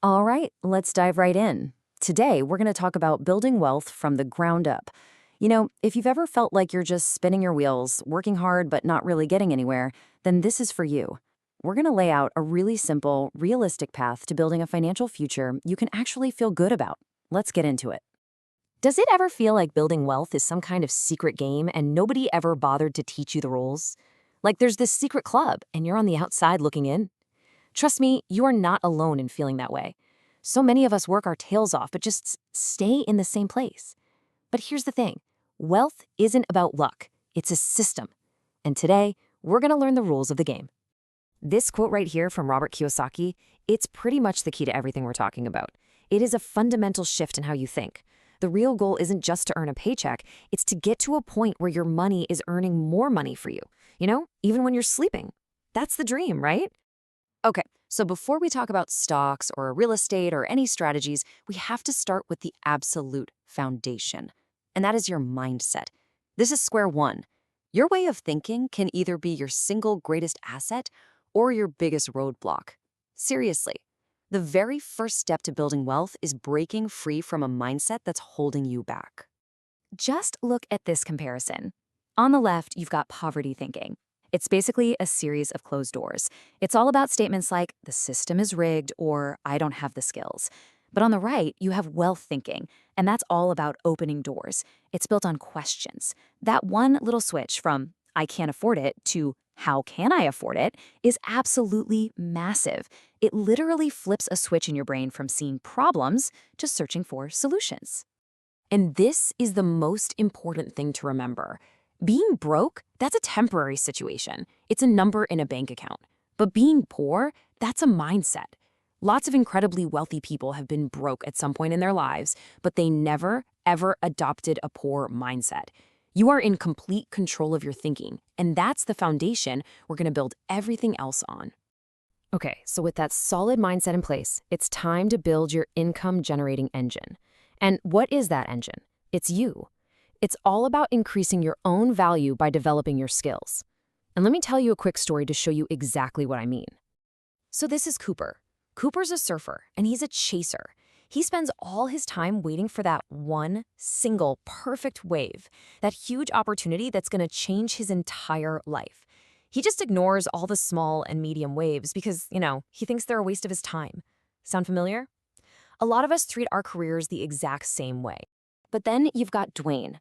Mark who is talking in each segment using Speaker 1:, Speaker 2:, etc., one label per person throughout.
Speaker 1: All right, let's dive right in. Today, we're going to talk about building wealth from the ground up. If you've ever felt like you're just spinning your wheels, working hard but not really getting anywhere, then this is for you. We're going to lay out a really simple, realistic path to building a financial future you can actually feel good about. Let's get into it. Does it ever feel like building wealth is some kind of secret game and nobody ever bothered to teach you the rules? Like there's this secret club and you're on the outside looking in? Trust me, you are not alone in feeling that way. So many of us work our tails off, but just stay in the same place. But here's the thing. Wealth isn't about luck. It's a system. And today, we're going to learn the rules of the game. This quote right here from Robert Kiyosaki, it's pretty much the key to everything we're talking about. It is a fundamental shift in how you think. The real goal isn't just to earn a paycheck, it's to get to a point where your money is earning more money for you. Even when you're sleeping. That's the dream, right? Okay, so before we talk about stocks or real estate or any strategies, we have to start with the absolute foundation, and that is your mindset. This is square one. Your way of thinking can either be your single greatest asset or your biggest roadblock. Seriously, the very first step to building wealth is breaking free from a mindset that's holding you back. Just look at this comparison. On the left, you've got poverty thinking. It's basically a series of closed doors. It's all about statements like, the system is rigged, or I don't have the skills. But on the right, you have wealth thinking, and that's all about opening doors. It's built on questions. That one little switch from, I can't afford it, to, how can I afford it, is absolutely massive. It literally flips a switch in your brain from seeing problems to searching for solutions. And this is the most important thing to remember. Being broke, that's a temporary situation. It's a number in a bank account. But being poor, that's a mindset. Lots of incredibly wealthy people have been broke at some point in their lives, but they never, ever adopted a poor mindset. You are in complete control of your thinking, and that's the foundation we're going to build everything else on. Okay, so with that solid mindset in place, it's time to build your income-generating engine. And what is that engine? It's you. It's all about increasing your own value by developing your skills. And let me tell you a quick story to show you exactly what I mean. So this is Cooper. Cooper's a surfer, and he's a chaser. He spends all his time waiting for that one single perfect wave, that huge opportunity that's going to change his entire life. He just ignores all the small and medium waves because, he thinks they're a waste of his time. Sound familiar? A lot of us treat our careers the exact same way. But then you've got Dwayne.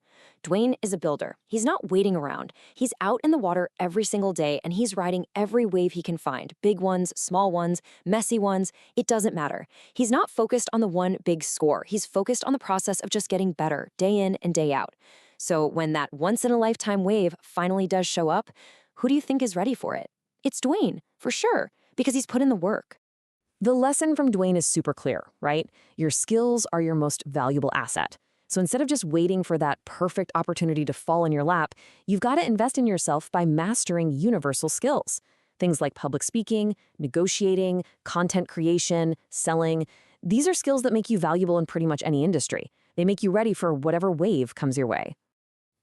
Speaker 1: Dwayne is a builder. He's not waiting around. He's out in the water every single day, and he's riding every wave he can find. Big ones, small ones, messy ones, it doesn't matter. He's not focused on the one big score. He's focused on the process of just getting better, day in and day out. So when that once-in-a-lifetime wave finally does show up, who do you think is ready for it? It's Dwayne, for sure, because he's put in the work. The lesson from Dwayne is super clear, right? Your skills are your most valuable asset. So instead of just waiting for that perfect opportunity to fall in your lap, you've got to invest in yourself by mastering universal skills. Things like public speaking, negotiating, content creation, selling. These are skills that make you valuable in pretty much any industry. They make you ready for whatever wave comes your way.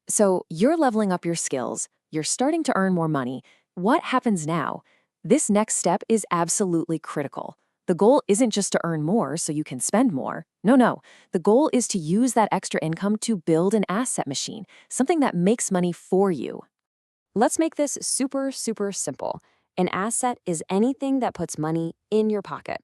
Speaker 1: So you're leveling up your skills. You're starting to earn more money. What happens now? This next step is absolutely critical. The goal isn't just to earn more so you can spend more. No. The goal is to use that extra income to build an asset machine, something that makes money for you. Let's make this super, super simple. An asset is anything that puts money in your pocket.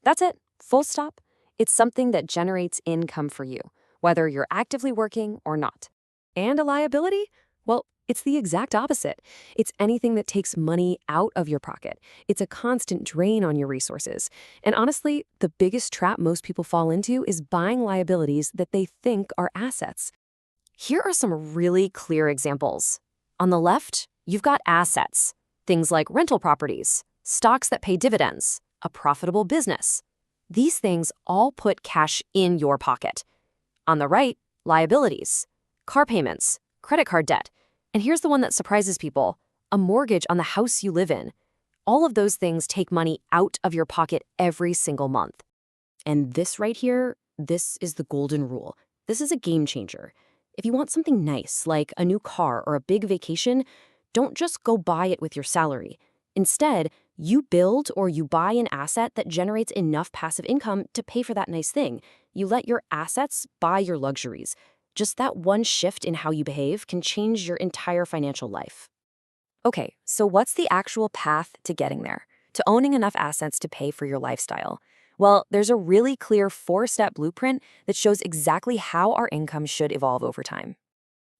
Speaker 1: That's it. Full stop. It's something that generates income for you, whether you're actively working or not. And a liability? Well, it's the exact opposite. It's anything that takes money out of your pocket. It's a constant drain on your resources. And honestly, the biggest trap most people fall into is buying liabilities that they think are assets. Here are some really clear examples. On the left, you've got assets. Things like rental properties, stocks that pay dividends, a profitable business. These things all put cash in your pocket. On the right, liabilities, car payments, credit card debt. And here's the one that surprises people, a mortgage on the house you live in. All of those things take money out of your pocket every single month. And this right here, this is the golden rule. This is a game changer. If you want something nice, like a new car or a big vacation, don't just go buy it with your salary. Instead, You build or you buy an asset that generates enough passive income to pay for that nice thing. You let your assets buy your luxuries. Just that one shift in how you behave can change your entire financial life. Okay, so what's the actual path to getting there? To owning enough assets to pay for your lifestyle? Well, there's a really clear 4-step blueprint that shows exactly how our income should evolve over time.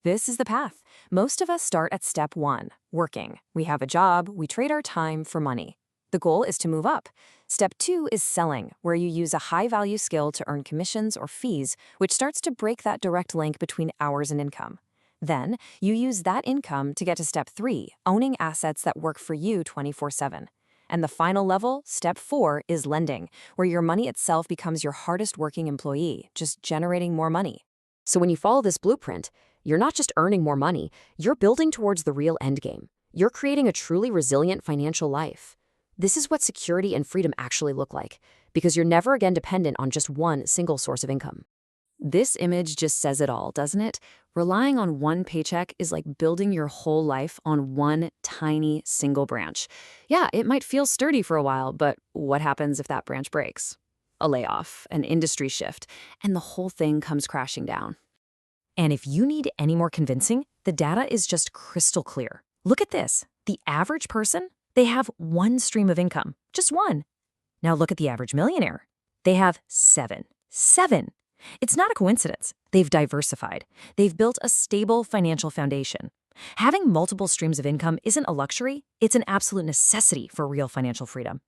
Speaker 1: This is the path. Most of us start at step 1, working. We have a job, we trade our time for money. The goal is to move up. Step 2 is selling, where you use a high-value skill to earn commissions or fees, which starts to break that direct link between hours and income. Then, you use that income to get to step 3, owning assets that work for you 24/7. And the final level, step 4, is lending, where your money itself becomes your hardest working employee, just generating more money. So when you follow this blueprint, you're not just earning more money, you're building towards the real endgame. You're creating a truly resilient financial life. This is what security and freedom actually look like, because you're never again dependent on just one single source of income. This image just says it all, doesn't it? Relying on one paycheck is like building your whole life on one tiny single branch. Yeah, it might feel sturdy for a while, but what happens if that branch breaks? A layoff, an industry shift, and the whole thing comes crashing down. And if you need any more convincing, the data is just crystal clear. Look at this. The average person, they have one stream of income, just one. Now look at the average millionaire. They have seven. Seven. It's not a coincidence. They've diversified. They've built a stable financial foundation. Having multiple streams of income isn't a luxury, it's an absolute necessity for real financial freedom.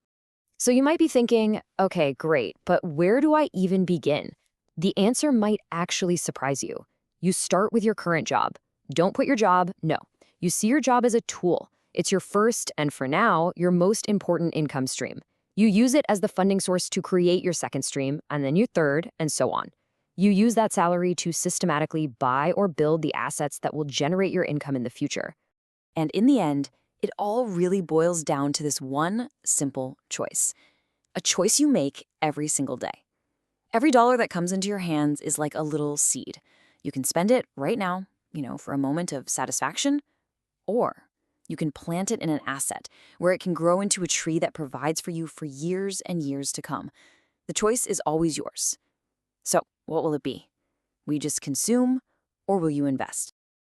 Speaker 1: So you might be thinking, okay, great, but where do I even begin? The answer might actually surprise you. You start with your current job. Don't put your job, no. You see your job as a tool. It's your first, and for now, your most important income stream. You use it as the funding source to create your second stream, and then your third, and so on. You use that salary to systematically buy or build the assets that will generate your income in the future. And in the end, it all really boils down to this one simple choice. A choice you make every single day. Every dollar that comes into your hands is like a little seed. You can spend it right now, for a moment of satisfaction, or you can plant it in an asset where it can grow into a tree that provides for you for years and years to come. The choice is always yours. So, what will it be? Will you just consume, or will you invest?